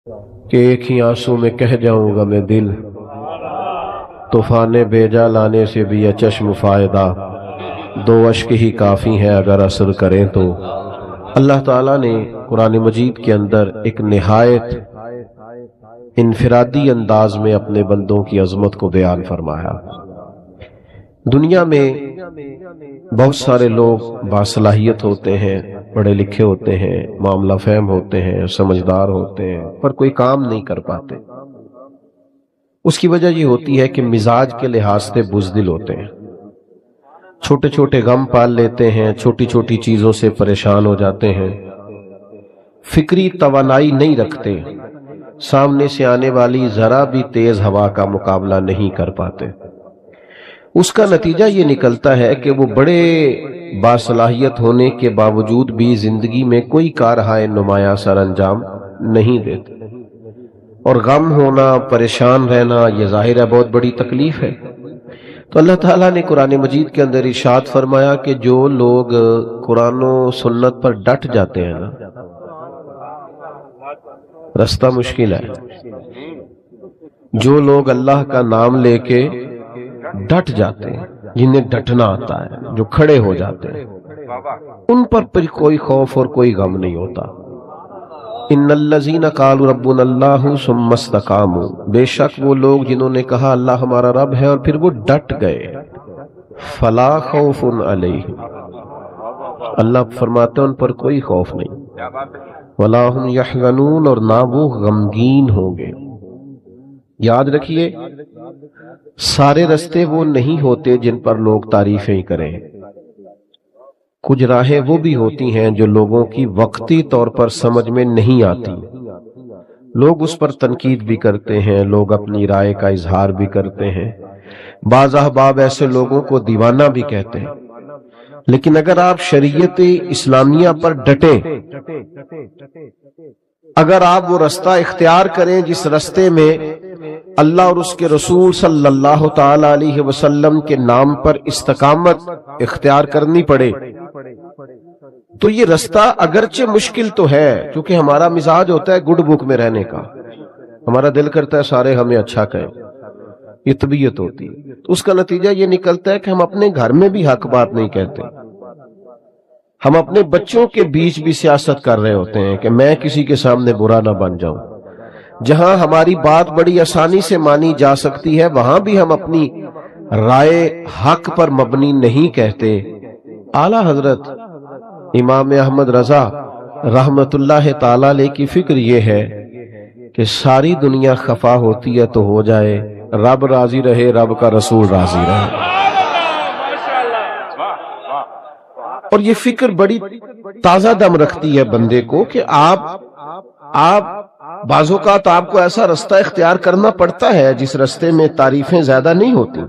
کہ ایک ہی آنسو میں کہہ جاؤں گا میں دل، طوفان بیجا لانے سے بھی یہ چشم فائدہ، دو اشک ہی کافی ہیں اگر اثر کریں تو۔ اللہ تعالیٰ نے قرآن مجید کے اندر ایک نہایت انفرادی انداز میں اپنے بندوں کی عظمت کو بیان فرمایا۔ دنیا میں بہت سارے لوگ باصلاحیت ہوتے ہیں، پڑھے لکھے ہوتے ہیں، معاملہ فہم ہوتے ہیں، سمجھدار ہوتے ہیں، پر کوئی کام نہیں کر پاتے۔ اس کی وجہ یہ ہوتی ہے کہ مزاج کے لحاظ سے بزدل ہوتے ہیں، چھوٹے چھوٹے غم پال لیتے ہیں، چھوٹی چھوٹی چیزوں سے پریشان ہو جاتے ہیں، فکری توانائی نہیں رکھتے، سامنے سے آنے والی ذرا بھی تیز ہوا کا مقابلہ نہیں کر پاتے۔ اس کا نتیجہ یہ نکلتا ہے کہ وہ بڑے باصلاحیت ہونے کے باوجود بھی زندگی میں کوئی کارہائے نمایاں سر انجام نہیں دیتے، اور غم ہونا، پریشان رہنا، یہ ظاہر ہے بہت بڑی تکلیف ہے۔ تو اللہ تعالیٰ نے قرآن مجید کے اندر ارشاد فرمایا کہ جو لوگ قرآن و سنت پر ڈٹ جاتے ہیں نا، رستہ مشکل ہے۔ جو لوگ اللہ کا نام لے کے ڈٹ جاتے ہیں، جنہیں ڈٹنا آتا ہے، جو کھڑے ہو جاتے ہیں، ان پر پھر کوئی خوف اور کوئی غم نہیں ہوتا۔ ان الذین قالوا ربنا اللہ ثم استقاموا، بے شک وہ لوگ جنہوں نے کہا اللہ ہمارا رب ہے اور پھر وہ ڈٹ گئے، فلا خوف علیہم، اللہ فرماتے ہیں ان پر کوئی خوف نہیں، ولا هم یحزنون، اور نہ وہ غمگین ہوں گے۔ یاد رکھیے، سارے رستے وہ نہیں ہوتے جن پر لوگ تعریفیں کریں، کچھ راہیں وہ بھی ہوتی ہیں جو لوگوں کی وقتی طور پر سمجھ میں نہیں آتی، لوگ اس پر تنقید بھی کرتے ہیں، لوگ اپنی رائے کا اظہار بھی کرتے ہیں، بعض احباب ایسے لوگوں کو دیوانہ بھی کہتے ہیں۔ لیکن اگر آپ شریعت اسلامیہ پر ڈٹیں، اگر آپ وہ رستہ اختیار کریں جس رستے میں اللہ اور اس کے رسول صلی اللہ تعالی علیہ وسلم کے نام پر استقامت اختیار کرنی پڑے، تو یہ رستہ اگرچہ مشکل تو ہے، کیونکہ ہمارا مزاج ہوتا ہے گڈ بک میں رہنے کا، ہمارا دل کرتا ہے سارے ہمیں اچھا کہیں، یہ طبیعت ہوتی ہے۔ تو اس کا نتیجہ یہ نکلتا ہے کہ ہم اپنے گھر میں بھی حق بات نہیں کہتے، ہم اپنے بچوں کے بیچ بھی سیاست کر رہے ہوتے ہیں کہ میں کسی کے سامنے برا نہ بن جاؤں۔ جہاں ہماری بات بڑی آسانی سے مانی جا سکتی ہے، وہاں بھی ہم اپنی رائے حق پر مبنی نہیں کہتے۔ اعلیٰ حضرت امام احمد رضا رحمت اللہ تعالی علیہ کی فکر یہ ہے کہ ساری دنیا خفا ہوتی ہے تو ہو جائے، رب راضی رہے، رب کا رسول راضی رہے۔ اور یہ فکر بڑی تازہ دم رکھتی ہے بندے کو کہ آپ بعض اوقات آپ کو ایسا رستہ اختیار کرنا پڑتا ہے جس رستے میں تعریفیں زیادہ نہیں ہوتی۔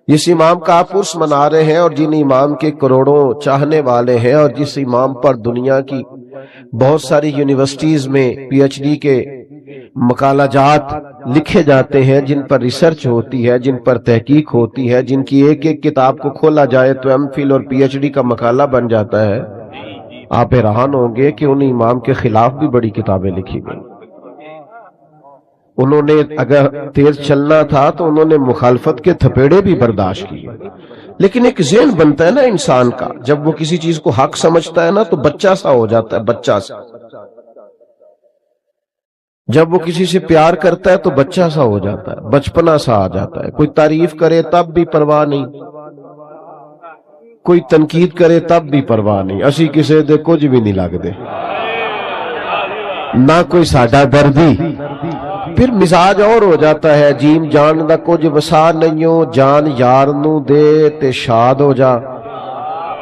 جس امام کا آپ عرس منا رہے ہیں اور جن امام کے کروڑوں چاہنے والے ہیں، اور جس امام پر دنیا کی بہت ساری یونیورسٹیز میں پی ایچ ڈی کے مقالہ جات لکھے جاتے ہیں، جن پر ریسرچ ہوتی ہے، جن پر تحقیق ہوتی ہے، جن کی ایک ایک کتاب کو کھولا جائے تو ایم فل اور پی ایچ ڈی کا مقالہ بن جاتا ہے، آپ حیران ہوں گے کہ ان امام کے خلاف بھی بڑی کتابیں لکھی گئی۔ انہوں نے اگر تیز چلنا تھا تو انہوں نے مخالفت کے تھپیڑے بھی برداشت کیے۔ لیکن ایک ذہن بنتا ہے نا انسان کا، جب وہ کسی چیز کو حق سمجھتا ہے نا تو بچہ سا ہو جاتا ہے، بچہ سا۔ جب وہ کسی سے پیار کرتا ہے تو بچہ سا ہو جاتا ہے، بچپنا سا آ جاتا ہے۔ کوئی تعریف کرے تب بھی پرواہ نہیں، کوئی تنقید کرے تب بھی پرواہ نہیں، اسی کسے دے کچھ بھی نہیں لگ دے، نہ کوئی ساڈا دردی۔ پھر مزاج اور ہو جاتا ہے، جیم جان دا کچھ وسا نہیوں، جان یار نو دے تے شاد ہو جا،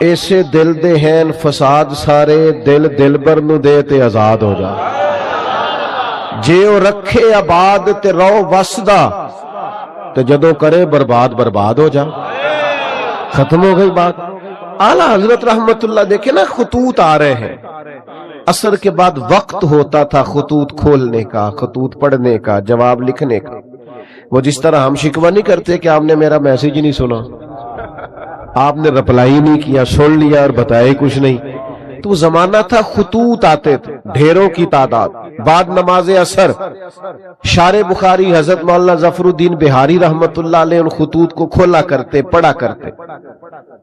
ایسے دل دے ہیں فساد سارے، دل دلبر نو دے تے آزاد ہو جا، جے او رکھے آباد تے رو وسدا، تے جدوں کرے برباد برباد ہو جا۔ ختم ہو گئی بات۔ اعلیٰ حضرت رحمت اللہ دیکھیں نا، خطوط آ رہے ہیں، عصر کے بعد وقت ہوتا تھا خطوط کھولنے کا، خطوط پڑھنے کا، جواب لکھنے کا۔ وہ جس طرح ہم شکوہ نہیں کرتے کہ آپ نے میرا میسج ہی نہیں سنا، آپ نے رپلائی نہیں کیا، سن لیا اور بتایا کچھ نہیں، تو زمانہ تھا خطوط آتے تھے ڈھیروں کی تعداد، بعد نماز اثر شارح بخاری حضرت مولانا ظفر الدین بہاری رحمت اللہ علیہ ان خطوط کو کھولا کرتے، پڑھا کرتے،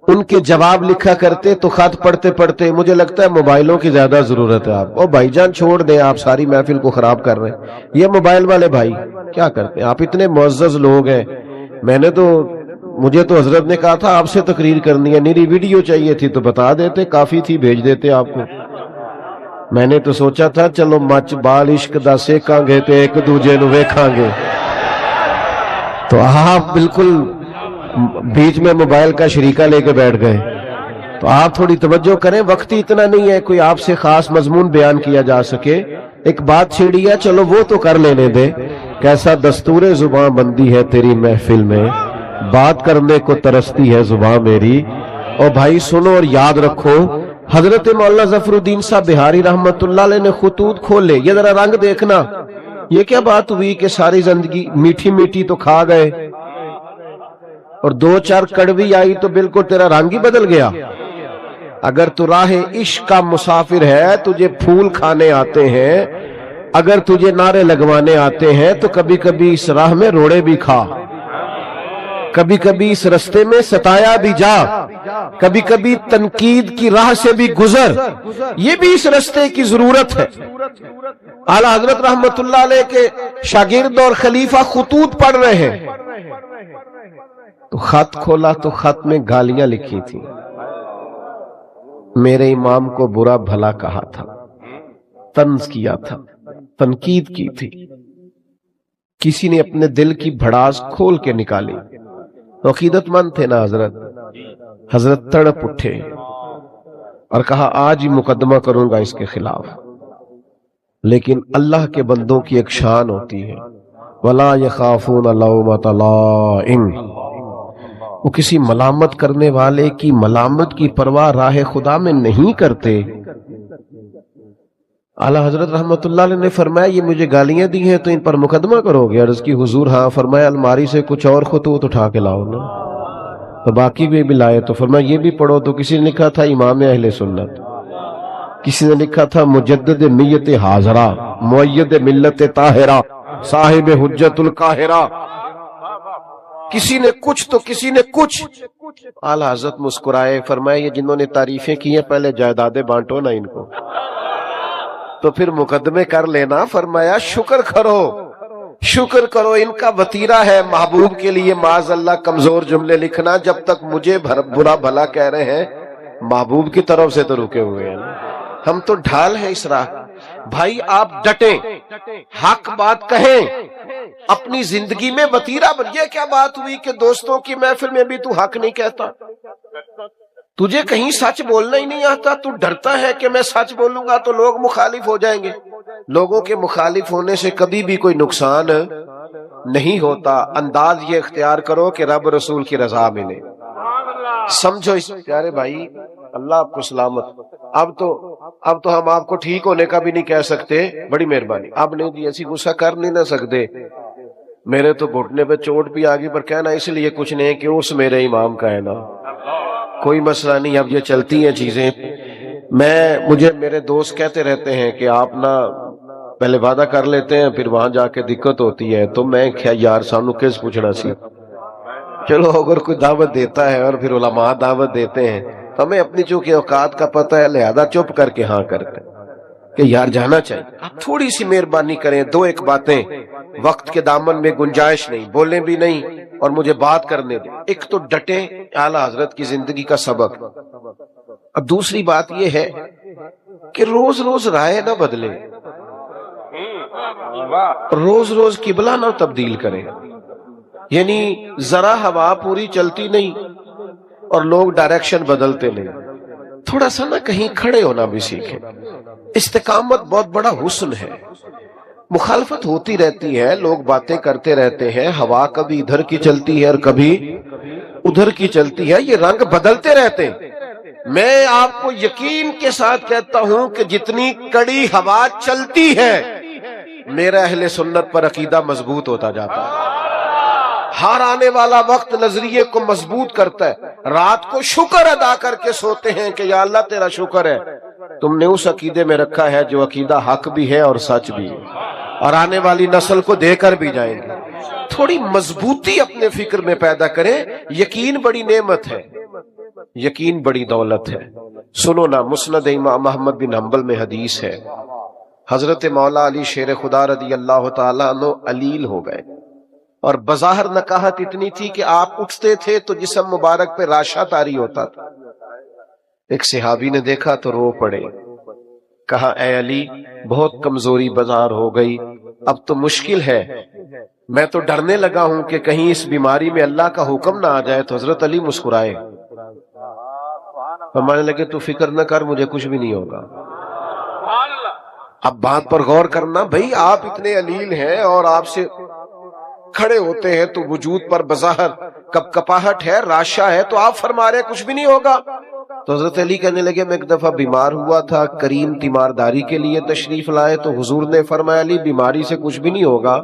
ان کے جواب لکھا کرتے، تو خط پڑھتے پڑھتے مجھے لگتا ہے موبائلوں کی زیادہ ضرورت ہے آپ، او بھائی جان چھوڑ دیں، آپ ساری محفل کو خراب کر رہے ہیں، یہ موبائل والے بھائی کیا کرتے ہیں؟ آپ اتنے معزز لوگ ہیں، مجھے تو حضرت نے کہا تھا آپ سے تقریر کرنی ہے، میری ویڈیو چاہیے تھی تو بتا دیتے، کافی تھی، بھیج دیتے آپ کو۔ میں نے تو سوچا تھا چلو مچ بال عشق دا سیکاں گے تے ایک دوجے نو ویکھاں گے، تو آپ بالکل بیچ میں موبائل کا شریکہ لے کے بیٹھ گئے۔ تو آپ تھوڑی توجہ کریں، وقت ہی اتنا نہیں ہے کوئی آپ سے خاص مضمون بیان کیا جا سکے۔ ایک بات چھیڑی ہے، چلو وہ تو کر لینے دے۔ کیسا دستور زباں بندی ہے تیری محفل میں، بات کرنے کو ترستی ہے زباں میری۔ اور بھائی سنو اور یاد رکھو، حضرت مولانا ظفر الدین صاحب بہاری رحمت اللہ علیہ نے خطوط کھولے، یہ ذرا رنگ دیکھنا، یہ کیا بات ہوئی کہ ساری زندگی میٹھی میٹھی تو کھا گئے اور دو چار کڑوی آئی تو بالکل تیرا رنگ ہی بدل گیا۔ اگر تو راہ عشق کا مسافر ہے، تجھے پھول کھانے آتے ہیں، اگر تجھے نعرے لگوانے آتے ہیں، تو کبھی کبھی اس راہ میں روڑے بھی کھا، کبھی کبھی اس رستے میں ستایا بھی جا، کبھی کبھی تنقید کی راہ سے بھی گزر، یہ بھی اس رستے کی ضرورت ہے۔ اعلیٰ حضرت رحمت اللہ علیہ کے شاگرد اور خلیفہ خطوط پڑھ رہے ہیں، تو خط کھولا تو خط میں گالیاں لکھی تھی، میرے امام کو برا بھلا کہا تھا، طنز کیا تھا، تنقید کی تھی۔ کسی نے اپنے دل کی بھڑاس کھول کے نکالی، عقیدت مند تھے نا حضرت تڑپ اٹھے اور کہا آج ہی مقدمہ کروں گا اس کے خلاف۔ لیکن اللہ کے بندوں کی ایک شان ہوتی ہے، وَلَا يَخَافُونَ لَوْمَةَ لَائِمٍ، وہ کسی ملامت کرنے والے کی ملامت کی پرواہ راہ خدا میں نہیں کرتے۔ اعلیٰ حضرت رحمت اللہ علیہ نے فرمایا یہ مجھے گالیاں دی ہیں تو ان پر مقدمہ کرو گے؟ عرض کی حضور ہاں۔ فرمایا الماری سے کچھ اور خطوط اٹھا کے لاؤ نا، تو باقی بھی لائے، تو فرمایا یہ بھی پڑھو، تو کسی نے لکھا تھا امام اہل سنت، کسی نے لکھا تھا مجدد نیت حاضرہ، مؤید ملت طاہرہ، صاحب حجت القاہرہ، کسی نے کچھ تو کسی نے کچھ۔ اعلیٰ حضرت مسکرائے، فرمایا یہ جنہوں نے تعریفیں کی ہیں پہلے جائیدادیں بانٹو نا ان کو، تو پھر مقدمے کر لینا۔ فرمایا شکر کرو، شکر کرو، ان کا وطیرہ ہے محبوب کے لیے معاذ اللہ کمزور جملے لکھنا، جب تک مجھے برا بھلا کہہ رہے ہیں محبوب کی طرف سے تو رکے ہوئے ہیں، ہم تو ڈھال ہیں اس راہ۔ بھائی آپ ڈٹیں، حق بات کہیں، اپنی زندگی میں وطیرہ بن۔ یہ کیا بات ہوئی کہ دوستوں کی محفل میں بھی تو حق نہیں کہتا؟ تجھے کہیں سچ بولنا ہی نہیں آتا، تو ڈرتا ہے کہ میں سچ بولوں گا تو لوگ مخالف ہو جائیں گے۔ لوگوں کے مخالف ہونے سے کبھی بھی کوئی نقصان نہیں ہوتا۔ انداز یہ اختیار کرو کہ رب رسول کی رضا ملے۔ سمجھو اس پیارے بھائی، اللہ آپ کو سلامت۔ اب تو ہم آپ کو ٹھیک ہونے کا بھی نہیں کہہ سکتے، بڑی مہربانی، اب نہیں جی ایسی غصہ کر نہیں نہ سکتے۔ میرے تو گھٹنے پہ چوٹ بھی آگی، پر کہنا اس لیے کچھ نہیں کہ اس میرے امام کا ہے نا، کوئی مسئلہ نہیں، اب یہ چلتی ہیں چیزیں۔ مجھے میرے دوست کہتے رہتے ہیں کہ آپ نا پہلے وعدہ کر لیتے ہیں پھر وہاں جا کے دقت ہوتی ہے، تو میں کیا یار سانو کس پوچھنا سی، چلو اگر کوئی دعوت دیتا ہے اور پھر علماء دعوت دیتے ہیں، ہمیں اپنی چونکہ اوقات کا پتہ ہے لہذا چپ کر کے ہاں کرتے ہیں کہ یار جانا چاہیے۔ آپ تھوڑی سی مہربانی کریں، دو ایک باتیں، وقت کے دامن میں گنجائش نہیں، بولیں بھی نہیں اور مجھے بات کرنے دیں۔ ایک تو ڈٹیں، اعلیٰ حضرت کی زندگی کا سبق۔ اب دوسری بات یہ ہے کہ روز روز رائے نہ بدلیں، روز روز قبلہ نہ تبدیل کریں، یعنی ذرا ہوا پوری چلتی نہیں اور لوگ ڈائریکشن بدلتے نہیں، تھوڑا سا نہ کہیں کھڑے ہونا بھی سیکھیں۔ استقامت بہت بڑا حسن ہے۔ مخالفت ہوتی رہتی ہے، لوگ باتیں کرتے رہتے ہیں، ہوا کبھی ادھر کی چلتی ہے اور کبھی ادھر کی چلتی ہے، یہ رنگ بدلتے رہتے ہیں۔ میں آپ کو یقین کے ساتھ کہتا ہوں کہ جتنی کڑی ہوا چلتی ہے میرا اہل سنت پر عقیدہ مضبوط ہوتا جاتا ہے۔ ہار آنے والا وقت نظریے کو مضبوط کرتا ہے۔ رات کو شکر ادا کر کے سوتے ہیں کہ یا اللہ تیرا شکر ہے تم نے اس عقیدے میں رکھا ہے جو عقیدہ حق بھی ہے اور سچ بھی ہے، اور آنے والی نسل کو دے کر بھی جائیں گے۔ تھوڑی مضبوطی اپنے فکر میں پیدا کریں۔ یقین بڑی نعمت ہے، یقین بڑی دولت ہے۔ سنو نا، مسند امام احمد بن حنبل میں حدیث ہے، حضرت مولا علی شیر خدا رضی اللہ تعالیٰ عنہ علیل ہو گئے، اور بظاہر نکاہت اتنی تھی کہ آپ اٹھتے تھے تو جسم مبارک پہ راشا طاری ہوتا تھا۔ ایک صحابی نے دیکھا تو رو پڑے، کہا اے علی، بہت کمزوری بظاہر ہو گئی، اب تو مشکل ہے، میں تو ڈرنے لگا ہوں کہ کہیں اس بیماری میں اللہ کا حکم نہ آ جائے۔ تو حضرت علی مسکرائے، فرمانے لگے تو فکر نہ کر، مجھے کچھ بھی نہیں ہوگا۔ اب بات پر غور کرنا، بھئی آپ اتنے علیل ہیں اور آپ سے کھڑے ہوتے ہیں تو وجود پر بظاہر کپ کپاہٹ ہے، راشا ہے، تو آپ فرما رہے کچھ بھی نہیں ہوگا۔ تو حضرت علی کہنے لگے میں ایک دفعہ بیمار ہوا تھا، کریم تیمارداری کے لیے تشریف لائے تو حضور نے فرمایا علی بیماری سے کچھ بھی نہیں ہوگا،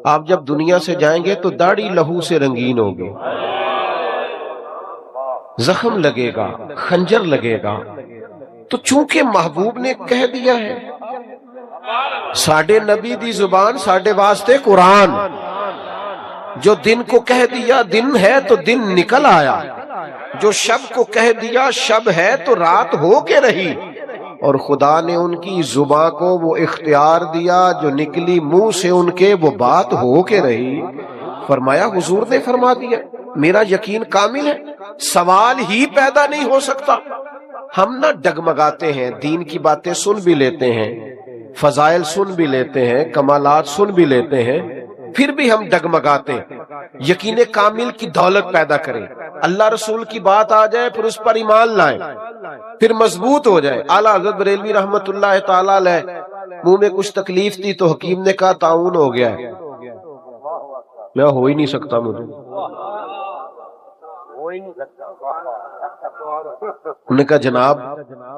آپ جب دنیا سے جائیں گے تو داڑھی لہو سے رنگین ہوگی، زخم لگے گا، خنجر لگے گا۔ تو چونکہ محبوب نے کہہ دیا ہے، ساڈے نبی دی زبان ساڈے واسطے قرآن، جو دن کو کہہ دیا دن ہے تو دن نکل آیا، جو شب کو کہہ دیا شب ہے تو رات ہو کے رہی، اور خدا نے ان کی زبان کو وہ اختیار دیا جو نکلی منہ سے ان کے وہ بات ہو کے رہی۔ فرمایا حضور نے فرما دیا، میرا یقین کامل ہے، سوال ہی پیدا نہیں ہو سکتا۔ ہم نہ ڈگمگاتے ہیں، دین کی باتیں سن بھی لیتے ہیں، فضائل سن بھی لیتے ہیں، کمالات سن بھی لیتے ہیں، پھر بھی ہم ڈگمگاتے ہیں۔ یقین کامل کی دولت پیدا کریں، اللہ رسول کی بات آ جائے پھر اس پر ایمان لائیں، پھر مضبوط ہو جائے۔ اعلیٰ حضرت بریلوی رحمت اللہ تعالیٰ علیہ منہ میں کچھ تکلیف تھی تو حکیم نے کہا طاعون ہو گیا ہے، میں ہو ہی نہیں سکتا، مجھے انہوں نے کہا جناب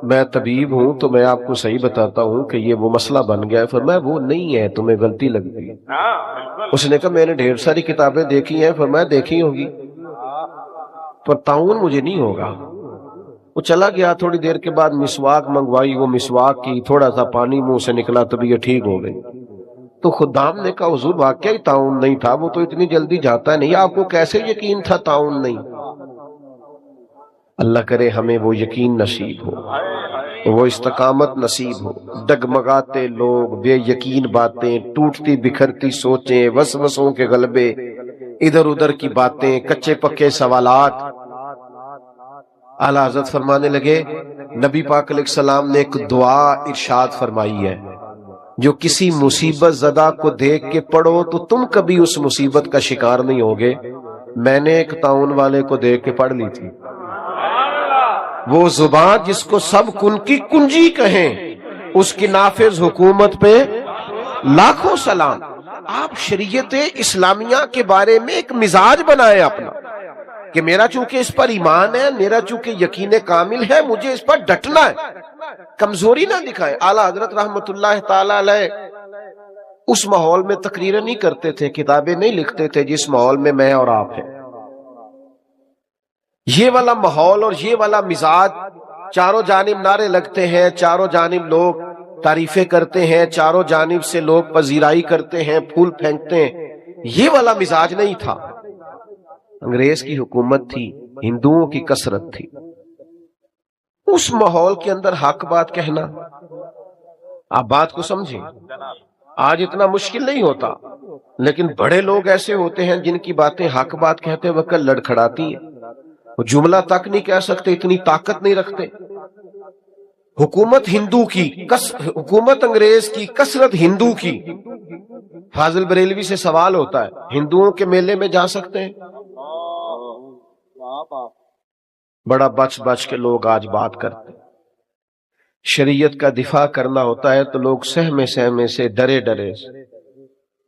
میں طبیب ہوں تو میں آپ کو صحیح بتاتا ہوں کہ یہ وہ مسئلہ بن گیا ہے۔ فرمایا وہ نہیں ہے، تمہیں غلطی لگتی ہے۔ اس نے کہا میں نے ڈھیر ساری کتابیں دیکھی ہیں۔ فرمایا دیکھی ہوگی پر طاعون مجھے نہیں ہوگا۔ وہ چلا گیا، تھوڑی دیر کے بعد مسواک منگوائی، وہ مسواک کی، تھوڑا سا پانی منہ سے نکلا، طبیعت ٹھیک ہو گئی۔ تو خدام نے کہا حضور واقعی طاعون نہیں تھا، وہ تو اتنی جلدی جاتا نہیں، آپ کو کیسے یقین تھا طاعون نہیں؟ اللہ کرے ہمیں وہ یقین نصیب ہو، وہ استقامت نصیب ہو۔ ڈگمگاتے لوگ، بے یقین باتیں، ٹوٹتی بکھرتی سوچیں، وسوسوں کے غلبے، ادھر ادھر کی باتیں، کچے پکے سوالات۔ اعلیٰ حضرت فرمانے لگے نبی پاک علیہ السلام نے ایک دعا ارشاد فرمائی ہے، جو کسی مصیبت زدہ کو دیکھ کے پڑھو تو تم کبھی اس مصیبت کا شکار نہیں ہوگے۔ میں نے ایک طاعون والے کو دیکھ کے پڑھ لی تھی، وہ زبان جس کو سب کن کی کنجی کہیں، اس کی نافذ حکومت پہ لاکھوں سلام۔ آپ شریعت اسلامیہ کے بارے میں ایک مزاج بنائیں اپنا کہ میرا چونکہ اس پر ایمان ہے، میرا چونکہ یقین کامل ہے، مجھے اس پر ڈٹنا ہے، کمزوری نہ دکھائیں۔ اعلیٰ حضرت رحمت اللہ تعالی علیہ اس ماحول میں تقریریں نہیں کرتے تھے، کتابیں نہیں لکھتے تھے جس ماحول میں میں اور آپ ہیں۔ یہ والا ماحول اور یہ والا مزاج، چاروں جانب نعرے لگتے ہیں، چاروں جانب لوگ تعریفیں کرتے ہیں، چاروں جانب سے لوگ پذیرائی کرتے ہیں، پھول پھینکتے ہیں، یہ والا مزاج نہیں تھا۔ انگریز کی حکومت تھی، ہندوؤں کی کثرت تھی، اس ماحول کے اندر حق بات کہنا، آپ بات کو سمجھیں، آج اتنا مشکل نہیں ہوتا، لیکن بڑے لوگ ایسے ہوتے ہیں جن کی باتیں حق بات کہتے وقت لڑکھڑاتی ہیں، وہ جملہ تک نہیں کہہ سکتے، اتنی طاقت نہیں رکھتے۔ حکومت ہندو کی، حکومت انگریز کی، کثرت ہندو کی۔ فاضل بریلوی سے سوال ہوتا ہے ہندوؤں کے میلے میں جا سکتے ہیں؟ بڑا بچ بچ کے لوگ آج بات کرتے ہیں۔ شریعت کا دفاع کرنا ہوتا ہے تو لوگ سہمے سہمے سے، ڈرے ڈرے سے،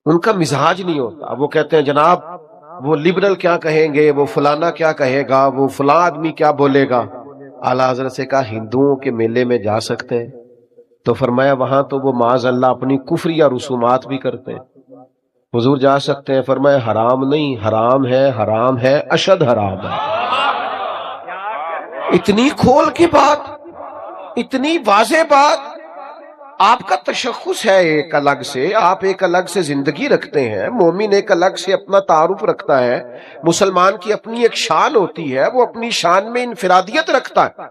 ان کا مزاج نہیں ہوتا۔ وہ کہتے ہیں جناب وہ لبرل کیا کہیں گے، وہ فلانا کیا کہے گا، وہ فلاں آدمی کیا بولے گا۔ اعلیٰ حضرت سے کہا ہندوؤں کے میلے میں جا سکتے ہیں؟ تو فرمایا وہاں تو وہ معاذ اللہ اپنی کفریہ رسومات بھی کرتے ہیں۔ حضور جا سکتے ہیں؟ فرمایا حرام نہیں، حرام ہے، حرام ہے، اشد حرام ہے۔ اتنی کھول کے بات، اتنی واضح بات، آپ کا تشخص ہے ایک الگ سے، آپ ایک الگ سے زندگی رکھتے ہیں، مومن ایک الگ سے اپنا تعارف رکھتا ہے، مسلمان کی اپنی ایک شان ہوتی ہے، وہ اپنی شان میں انفرادیت رکھتا ہے۔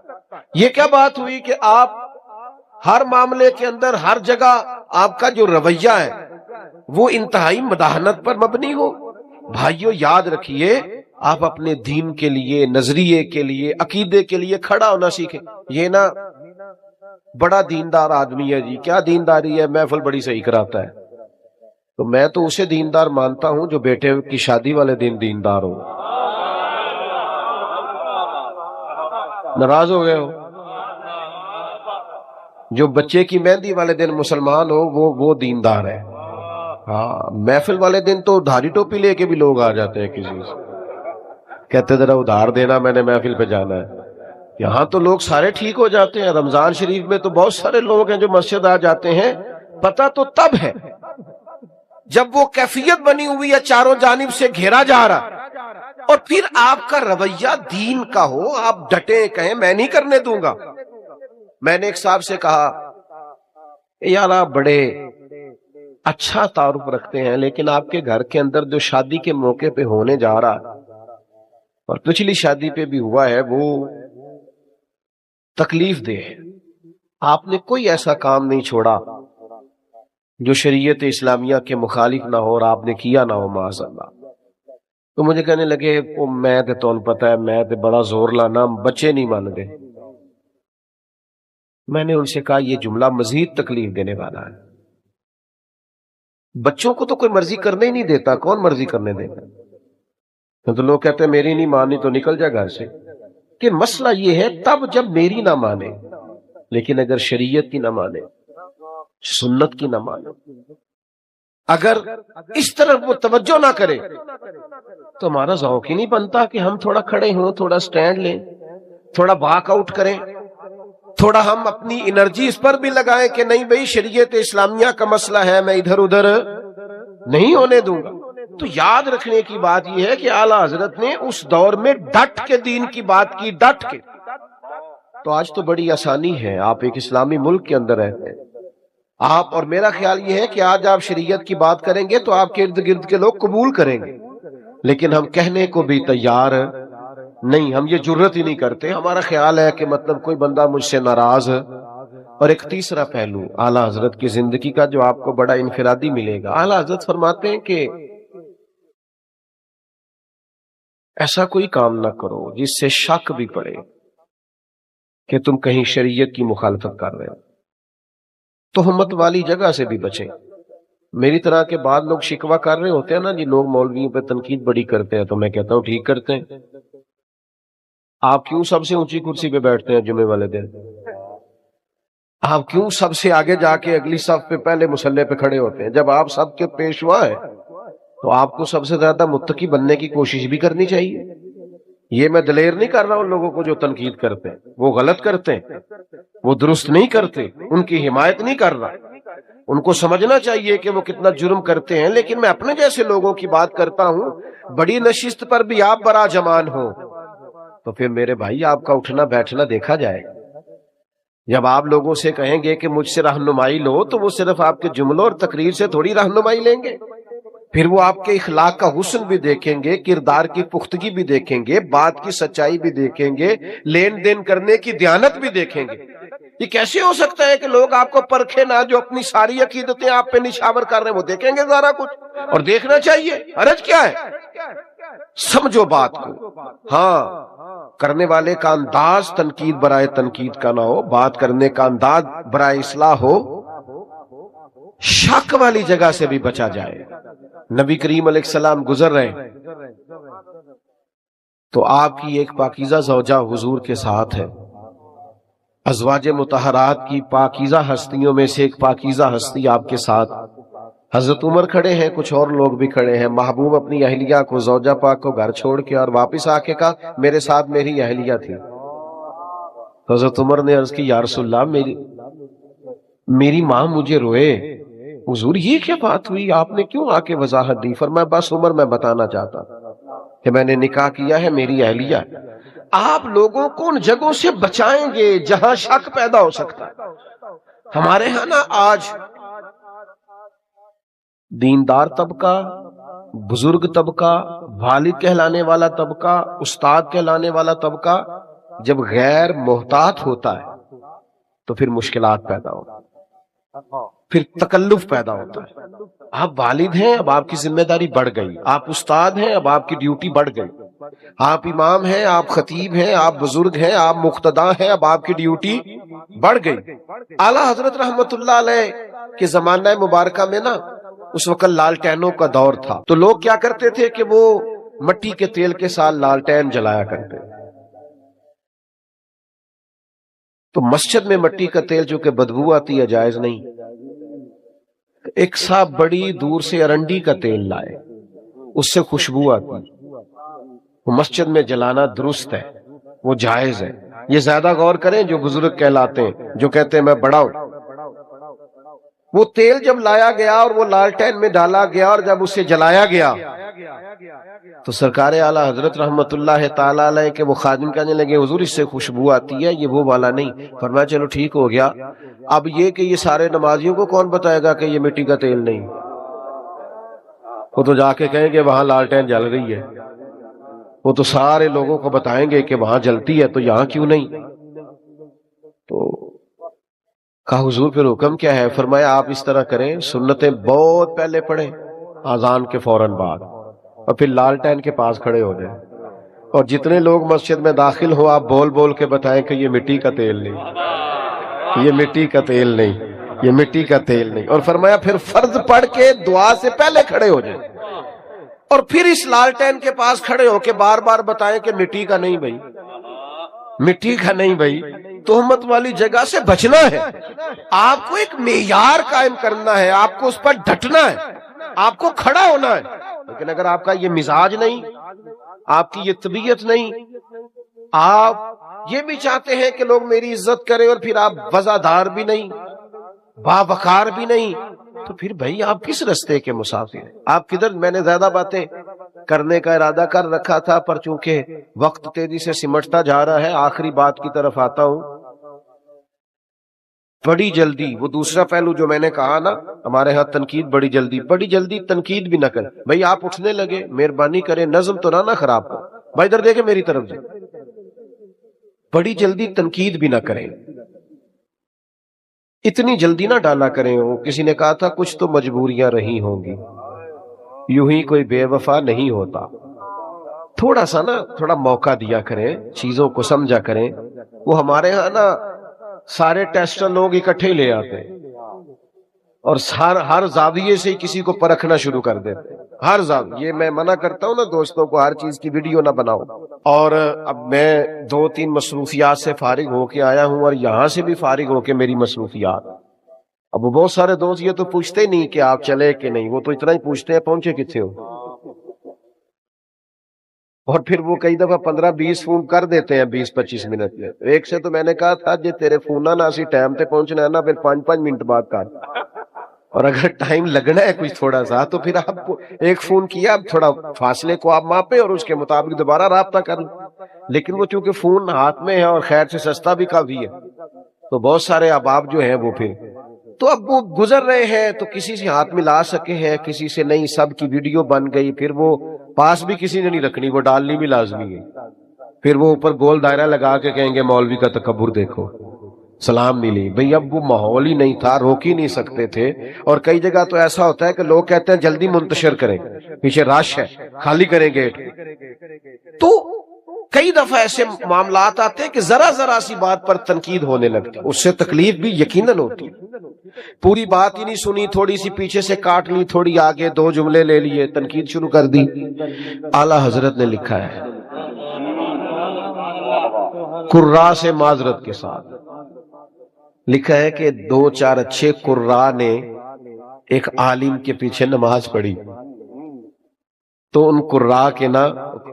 یہ کیا بات ہوئی کہ آپ ہر معاملے کے اندر ہر جگہ آپ کا جو رویہ ہے وہ انتہائی مداحنت پر مبنی ہو؟ بھائیو یاد رکھیے، آپ اپنے دین کے لیے، نظریے کے لیے، عقیدے کے لیے کھڑا ہونا سیکھیں۔ یہ نا بڑا دیندار آدمی ہے جی، کیا دینداری ہے، محفل بڑی صحیح کراتا ہے، تو میں تو اسے دیندار مانتا ہوں جو بیٹے کی شادی والے دن دیندار ہو۔ ناراض ہو گئے ہو؟ جو بچے کی مہندی والے دن مسلمان ہو وہ دیندار ہے۔ ہاں، محفل والے دن تو دھاری ٹوپی لے کے بھی لوگ آ جاتے ہیں، کسی سے کہتے ذرا ادھار دینا، میں نے محفل پہ جانا ہے۔ یہاں تو لوگ سارے ٹھیک ہو جاتے ہیں، رمضان شریف میں تو بہت سارے لوگ ہیں جو مسجد آ جاتے ہیں، پتہ تو تب ہے جب وہ کیفیت بنی ہوئی ہے، چاروں جانب سے گھیرا جا رہا، اور پھر آپ کا رویہ دین کا ہو، آپ ڈٹے کہیں میں نہیں کرنے دوں گا۔ میں نے ایک صاحب سے کہا یار آپ بڑے اچھا تعارف رکھتے ہیں، لیکن آپ کے گھر کے اندر جو شادی کے موقع پہ ہونے جا رہا اور پچھلی شادی پہ بھی ہوا ہے وہ تکلیف دہ ہے، آپ نے کوئی ایسا کام نہیں چھوڑا جو شریعت اسلامیہ کے مخالف نہ ہو اور آپ نے کیا نہ ہو معاذ اللہ۔ تو مجھے کہنے لگے میں تے تون پتہ ہے میں تے بڑا زور لانا، بچے نہیں مان دے۔ میں نے ان سے کہا یہ جملہ مزید تکلیف دینے والا ہے، بچوں کو تو کوئی مرضی کرنے ہی نہیں دیتا، کون مرضی کرنے دیتا؟ تو لوگ کہتے ہیں میری نہیں مانی تو نکل جا گھر سے، کہ مسئلہ یہ ہے تب جب میری نہ مانے، لیکن اگر شریعت کی نہ مانے، سنت کی نہ مانے، اگر اس طرح وہ توجہ نہ کرے تو ہمارا ذوق ہی نہیں بنتا کہ ہم تھوڑا کھڑے ہوں، تھوڑا سٹینڈ لیں، تھوڑا واک آؤٹ کریں، تھوڑا ہم اپنی انرجی اس پر بھی لگائیں کہ نہیں بھئی شریعت اسلامیہ کا مسئلہ ہے، میں ادھر ادھر نہیں ہونے دوں گا۔ تو یاد رکھنے کی بات یہ ہے کہ اعلیٰ حضرت نے اس دور میں ڈٹ کے دین کی بات کی، ڈٹ کے۔ تو آج تو بڑی آسانی ہے، آپ ایک اسلامی ملک کے اندر رہتے ہیں، آپ اور میرا خیال یہ ہے کہ آج آپ شریعت کی بات کریں گے تو آپ کے ارد گرد کے لوگ قبول کریں گے، لیکن ہم کہنے کو بھی تیار نہیں، ہم یہ جرت ہی نہیں کرتے۔ ہمارا خیال ہے کہ مطلب کوئی بندہ مجھ سے ناراض۔ اور ایک تیسرا پہلو اعلیٰ حضرت کی زندگی کا جو آپ کو بڑا انفرادی ملے گا، اعلیٰ حضرت فرماتے ہیں کہ ایسا کوئی کام نہ کرو جس سے شک بھی پڑے کہ تم کہیں شریعت کی مخالفت کر رہے ہو، تہمت والی جگہ سے بھی بچیں۔ میری طرح کے بعد لوگ شکوہ کر رہے ہوتے ہیں نا جی، لوگ مولویوں پہ تنقید بڑی کرتے ہیں، تو میں کہتا ہوں ٹھیک کرتے ہیں، آپ کیوں سب سے اونچی کرسی پہ بیٹھتے ہیں جمعے والے دن؟ آپ کیوں سب سے آگے جا کے اگلی صف پہ پہلے مصلی پہ کھڑے ہوتے ہیں؟ جب آپ سب کے پیشوا ہیں تو آپ کو سب سے زیادہ متقی بننے کی کوشش بھی کرنی چاہیے۔ یہ میں دلیر نہیں کر رہا ان لوگوں کو جو تنقید کرتے ہیں، وہ غلط کرتے ہیں، وہ درست نہیں کرتے، ان کی حمایت نہیں کر رہا، ان کو سمجھنا چاہیے کہ وہ کتنا جرم کرتے ہیں، لیکن میں اپنے جیسے لوگوں کی بات کرتا ہوں۔ بڑی نشست پر بھی آپ برا جمان ہو تو پھر میرے بھائی آپ کا اٹھنا بیٹھنا دیکھا جائے۔ جب آپ لوگوں سے کہیں گے کہ مجھ سے رہنمائی لو تو وہ صرف آپ کے جملوں اور تقریر سے تھوڑی رہنمائی لیں گے، پھر وہ آپ کے اخلاق کا حسن بھی دیکھیں گے، کردار کی پختگی بھی دیکھیں گے، بات کی سچائی بھی دیکھیں گے، لین دین کرنے کی دیانت بھی دیکھیں گے۔ یہ کیسے ہو سکتا ہے کہ لوگ آپ کو پرکھے نہ، جو اپنی ساری عقیدتیں آپ پہ نشاور کر رہے ہیں وہ دیکھیں گے سارا کچھ، اور دیکھنا چاہیے، حرج کیا ہے؟ سمجھو بات کو۔ ہاں، کرنے والے کا انداز تنقید برائے تنقید کا نہ ہو، بات کرنے کا انداز برائے اصلاح ہو، شک والی جگہ سے بھی بچا جائے۔ نبی کریم علیہ السلام گزر رہے تو آپ کی ایک پاکیزہ زوجہ حضور کے ساتھ ہے، ازواج مطہرات کی پاکیزہ ہستیوں میں سے ایک پاکیزہ ہستی آپ کے ساتھ۔ حضرت عمر کھڑے ہیں، کچھ اور لوگ بھی کھڑے ہیں۔ محبوب اپنی اہلیہ کو، زوجہ پاک کو گھر چھوڑ کے اور واپس آ کے کہا میرے ساتھ میری اہلیہ تھی۔ حضرت عمر نے عرض کی یا رسول اللہ میری ماں مجھے روئے۔ حضور یہ کیا بات ہوئی، آپ نے کیوں آ کے وضاحت دی؟ فرمایا بس عمر میں بتانا چاہتا کہ میں نے نکاح کیا ہے، میری اہلیہ۔ آپ لوگوں کو ان جگہوں سے بچائیں گے جہاں شک پیدا ہو سکتا ہے. ہمارے ہاں نا آج دیندار طبقہ، بزرگ طبقہ، والد کہلانے والا طبقہ، استاد کہلانے والا طبقہ جب غیر محتاط ہوتا ہے تو پھر مشکلات پیدا ہوتی ہیں، پھر تکلف پیدا ہوتا ہے. آپ والد ہیں، اب آپ کی ذمہ داری بڑھ گئی. آپ استاد ہیں، اب آپ کی ڈیوٹی بڑھ گئی. آپ امام ہیں، آپ خطیب ہیں، آپ بزرگ ہیں، آپ مقتدا ہیں، اب آپ کی ڈیوٹی بڑھ گئی. اعلیٰ حضرت رحمت اللہ علیہ کے زمانہ مبارکہ میں نا اس وقت لالٹینوں کا دور تھا. تو لوگ کیا کرتے تھے کہ وہ مٹی کے تیل کے ساتھ لالٹین جلایا کرتے. تو مسجد میں مٹی کا تیل جو کہ بدبو آتی ہے جائز نہیں. ایک صاحب بڑی دور سے ارنڈی کا تیل لائے، اس سے خوشبو آتی. وہ مسجد میں جلانا درست ہے، وہ جائز ہے. یہ زیادہ غور کریں جو بزرگ کہلاتے ہیں، جو کہتے ہیں میں بڑا ہوں. وہ تیل جب لایا گیا اور وہ لالٹین میں ڈالا گیا اور جب اسے جلایا گیا تو سرکار اعلیٰ حضرت رحمت اللہ تعالی علیہ کے وہ خادم کہنے لگے حضور اس سے خوشبو آتی ہے، یہ وہ والا نہیں. فرمایا چلو ٹھیک ہو گیا. اب یہ کہ یہ سارے نمازیوں کو کون بتائے گا کہ یہ مٹی کا تیل نہیں؟ وہ تو جا کے کہیں گے وہاں لالٹین جل رہی ہے. وہ تو سارے لوگوں کو بتائیں گے کہ وہاں جلتی ہے تو یہاں کیوں نہیں. تو کہا حضور پھر حکم کیا ہے؟ فرمایا آپ اس طرح کریں، سنتیں بہت پہلے پڑھیں اذان کے فوراً بعد، اور پھر لالٹین کے پاس کھڑے ہو جائیں، اور جتنے لوگ مسجد میں داخل ہو آپ بول بول کے بتائیں کہ یہ مٹی کا تیل نہیں، یہ مٹی کا تیل نہیں، یہ مٹی کا تیل نہیں. اور فرمایا پھر فرض پڑھ کے دعا سے پہلے کھڑے ہو جائیں، اور پھر اس لالٹین کے پاس کھڑے ہو کے بار بار بتائیں کہ مٹی کا نہیں بھائی، مٹی کا نہیں بھائی. تہمت والی جگہ سے بچنا ہے. آپ کو ایک معیار قائم کرنا ہے، آپ کو اس پر ڈٹنا ہے، آپ کو کھڑا ہونا ہے. لیکن اگر آپ کا یہ مزاج نہیں، آپ کی یہ طبیعت نہیں، آپ یہ بھی چاہتے ہیں کہ لوگ میری عزت کریں اور پھر آپ وزادار بھی نہیں، باوقار بھی نہیں، تو پھر بھائی آپ کس رستے کے مسافر ہیں؟ آپ کدھر؟ میں نے زیادہ باتیں کرنے کا ارادہ کر رکھا تھا پر چونکہ وقت تیزی سے سمٹتا جا رہا ہے آخری بات کی طرف آتا ہوں. بڑی جلدی وہ دوسرا پہلو جو میں نے کہا نا، ہمارے ہاں تنقید بڑی جلدی تنقید بھی نہ کریں. بھائی آپ اٹھنے لگے، مہربانی کریں نظم تو نہ خراب کرو. بھائی ادھر دیکھیں میری طرف سے، بڑی جلدی تنقید بھی نہ کریں، اتنی جلدی نہ ڈالا کریں. وہ کسی نے کہا تھا کچھ تو مجبوریاں رہی ہوں گی، یوں ہی کوئی بے وفا نہیں ہوتا. تھوڑا سا نا تھوڑا موقع دیا کریں، چیزوں کو سمجھا کریں. وہ ہمارے ہاں نا سارے ٹیسٹر لوگ اکٹھے لے آتے ہیں اور ہر زاویے سے کسی کو پرکھنا شروع کر دیتے. ہر زاویے، یہ میں منع کرتا ہوں نا دوستوں کو ہر چیز کی ویڈیو نہ بناؤ. اور اب میں 2-3 مصروفیات سے فارغ ہو کے آیا ہوں اور یہاں سے بھی فارغ ہو کے میری مصروفیات. اب وہ بہت سارے دوست یہ تو پوچھتے نہیں کہ آپ چلے کہ نہیں، وہ تو اتنا ہی پوچھتے ہیں پہنچے کتنے ہو. اور پھر وہ کئی دفعہ 15-20 فون کر دیتے ہیں 20-25 منٹ میں. ایک سے تو میں نے کہا تھا جی تیرے فون نہ اسی ٹائم تے پہنچنا ہے نا، پھر 5-5 منٹ بعد کر. اور اگر ٹائم لگنا ہے کچھ تھوڑا سا تو پھر آپ ایک فون کیا، اب تھوڑا فاصلے کو آپ ماپے اور اس کے مطابق دوبارہ رابطہ کر لیں. لیکن وہ چونکہ فون ہاتھ میں ہے اور خیر سے سستا بھی کافی ہے تو بہت سارے احباب جو ہیں وہ پھر تو اب وہ گزر رہے ہیں تو کسی سے ہاتھ ملا سکے ہیں، کسی سے نہیں. سب کی ویڈیو بن گئی، پھر وہ پاس بھی کسی نے نہیں رکھنی، وہ ڈالنی بھی لازمی ہے. پھر وہ اوپر گول دائرہ لگا کے کہیں گے مولوی کا تکبر دیکھو، سلام نہیں لی. بھئی اب وہ ماحول ہی نہیں تھا، روک ہی نہیں سکتے تھے. اور کئی جگہ تو ایسا ہوتا ہے کہ لوگ کہتے ہیں جلدی منتشر کریں، پیچھے رش ہے، خالی کریں گیٹ. تو کئی دفعہ ایسے معاملات آتے ہیں کہ ذرا سی بات پر تنقید ہونے لگتی، اس سے تکلیف بھی یقیناً ہوتی. پوری بات ہی نہیں سنی، تھوڑی سی پیچھے سے کاٹ لی، تھوڑی آگے 2 جملے لے لیے، تنقید شروع کر دی. اعلیٰ حضرت نے لکھا ہے قراء سے معذرت کے ساتھ لکھا ہے کہ 2-4 اچھے قراء نے ایک عالم کے پیچھے نماز پڑھی تو ان قراء کے نا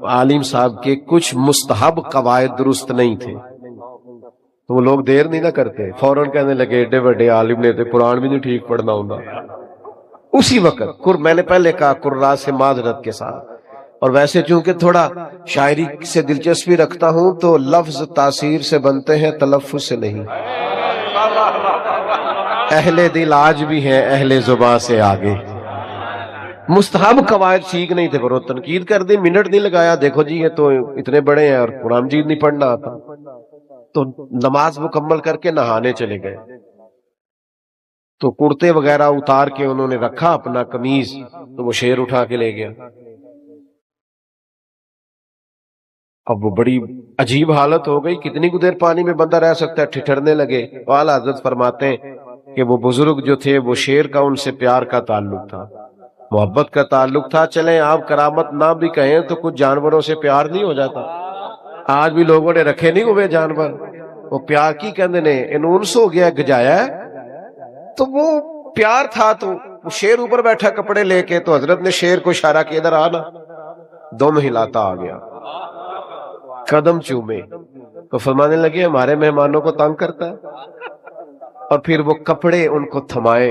عالم صاحب کے کچھ مستحب قواعد درست نہیں تھے. تو وہ لوگ دیر نہیں نہ کرتے، فوراً کہنے لگے ایڈے بڑے عالم نے تو قرآن بھی نہیں ٹھیک پڑھنا ہوں گا. اسی وقت میں نے پہلے کہا قراء سے معذرت کے ساتھ اور ویسے چونکہ تھوڑا شاعری سے دلچسپی رکھتا ہوں تو لفظ تاثیر سے بنتے ہیں، تلفظ سے نہیں۔ اہل دل آج بھی ہیں اہل زباں سے آگے۔ مستحب قواعد سیکھ نہیں تھے، پر وہ تنقید کر دی، منٹ نہیں لگایا، دیکھو جی یہ تو اتنے بڑے ہیں اور قرآن مجید نہیں پڑھنا آتا، تو نماز مکمل کر کے نہانے چلے گئے، تو کرتے وغیرہ اتار کے انہوں نے رکھا اپنا قمیض، تو وہ شیر اٹھا کے لے گیا۔ اب وہ بڑی عجیب حالت ہو گئی، کتنی کو دیر پانی میں بندہ رہ سکتا ہے، ٹھٹھرنے لگے۔ اعلیٰ حضرت فرماتے ہیں کہ وہ بزرگ جو تھے وہ شیر کا ان سے پیار کا تعلق تھا، محبت کا تعلق تھا۔ چلیں آپ کرامت نہ بھی کہیں تو کچھ جانوروں سے پیار نہیں ہو جاتا؟ آج بھی لوگوں نے رکھے نہیں ہوئے جانور، وہ پیار کی کہندے نے انونس ہو گیا، گجایا ہے، تو وہ پیار تھا۔ تو وہ شیر اوپر بیٹھا کپڑے لے کے، تو حضرت نے شیر کو اشارہ کیا ادھر آنا، دم ہلاتا آ گیا، قدم چومے، تو فرمانے لگے ہمارے مہمانوں کو تنگ کرتا ہے، اور پھر وہ کپڑے ان کو تھمائے،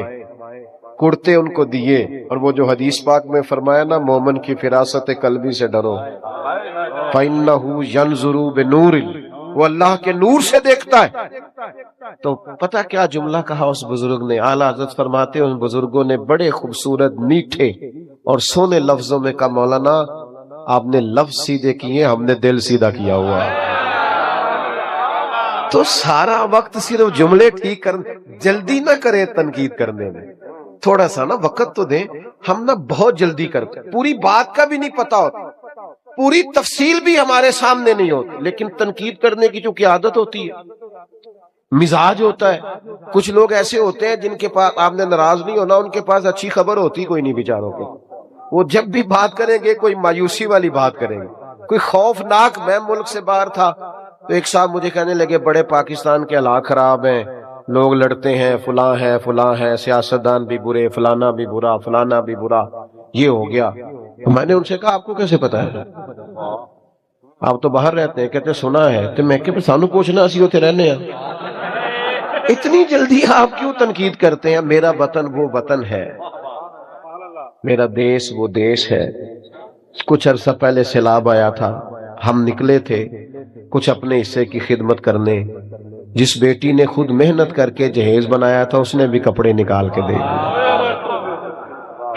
کرتے ان کو دیے، اور وہ جو حدیث پاک میں فرمایا نا مومن کی فراست قلبی سے ڈرو، فَإِنَّهُ يَنْظُرُ بِنُورٍ، وہ اللہ کے نور سے دیکھتا ہے۔ تو پتہ کیا جملہ کہا اس بزرگ نے؟ اعلیٰ حضرت فرماتے ہیں ان بزرگوں نے بڑے خوبصورت میٹھے اور سونے لفظوں میں کہا مولانا آپ نے لفظ سیدھے کیے، ہم نے دل سیدھا کیا ہوا ہے۔ تو سارا وقت صرف جملے ٹھیک کرنے، جلدی نہ کریں تنقید کرنے میں، تھوڑا سا نا وقت تو دیں۔ ہم نا بہت جلدی کرتے، پوری بات کا بھی نہیں پتا ہوتا، پوری تفصیل بھی ہمارے سامنے نہیں ہوتی، لیکن تنقید کرنے کی چونکہ عادت ہوتی ہے، مزاج ہوتا ہے۔ کچھ لوگ ایسے ہوتے ہیں جن کے پاس آپ نے ناراض نہیں ہونا، ان کے پاس اچھی خبر ہوتی کوئی نہیں بیچاروں کے، وہ جب بھی بات کریں گے کوئی مایوسی والی بات کریں گے، کوئی خوفناک۔ میں ملک سے باہر تھا تو ایک صاحب مجھے کہنے لگے بڑے پاکستان کے حالات خراب ہیں، لوگ لڑتے ہیں، فلاں ہے، سیاستدان بھی برے، فلانا بھی برا، فلانا بھی برا، یہ ہو گیا۔ میں نے ان سے کہا آپ کو کیسے پتا ہے؟ آپ تو باہر رہتے ہیں۔ کہتے سنا ہے۔ تو میں کہ سانو پوچھنا اسی ہوتے رہنے ہیں، اتنی جلدی آپ کیوں تنقید کرتے ہیں؟ میرا وطن وہ وطن ہے، میرا دیش وہ دیش ہے۔ کچھ عرصہ پہلے سیلاب آیا تھا، ہم نکلے تھے کچھ اپنے حصے کی خدمت کرنے۔ جس بیٹی نے خود محنت کر کے جہیز بنایا تھا اس نے بھی کپڑے نکال کے دے دیے۔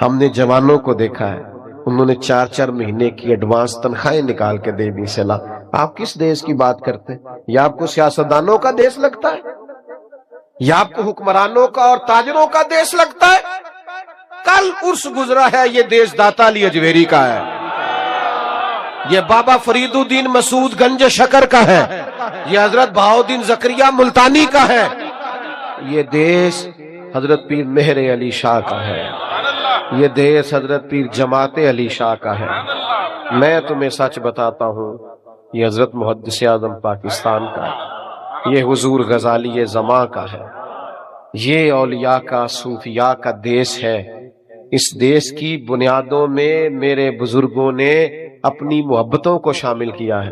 ہم نے جوانوں کو دیکھا ہے، انہوں نے 4 مہینے کی ایڈوانس تنخواہیں نکال کے دے دی۔ آپ کس دیش کی بات کرتے ہیں؟ یا آپ کو سیاستدانوں کا دیش لگتا ہے، یا آپ کو حکمرانوں کا اور تاجروں کا دیش لگتا ہے؟ کل عرس گزرا ہے، یہ دیش داتا علی اجویری کا ہے، یہ بابا فرید الدین مسعود گنج شکر کا ہے، یہ حضرت بہاؤالدین زکریا ملتانی کا ہے، یہ دیش حضرت پیر مہر علی شاہ کا ہے، یہ دیش حضرت پیر جماعت علی شاہ کا ہے۔ میں تمہیں سچ بتاتا ہوں، یہ حضرت محدث اعظم پاکستان کا ہے، یہ حضور غزالی زماں کا ہے، یہ اولیاء کا صوفیاء کا دیش ہے۔ اس دیش کی بنیادوں میں میرے بزرگوں نے اپنی محبتوں کو شامل کیا ہے۔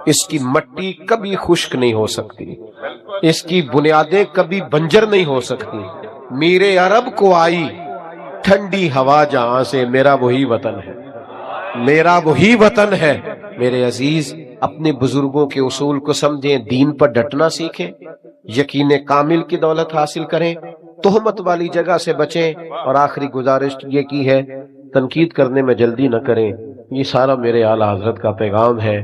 اس کی مٹی کبھی خشک نہیں ہو سکتی، اس کی بنیادیں کبھی بنجر نہیں ہو سکتی۔ میرے عرب کو آئی ٹھنڈی ہوا جہاں سے، میرا وہی وطن ہے، میرا وہی وطن ہے۔ میرے عزیز، اپنے بزرگوں کے اصول کو سمجھیں، دین پر ڈٹنا سیکھیں، یقین کامل کی دولت حاصل کریں، تہمت والی جگہ سے بچیں، اور آخری گزارش یہ کی ہے تنقید کرنے میں جلدی نہ کریں۔ یہ سارا میرے اعلیٰ حضرت کا پیغام ہے۔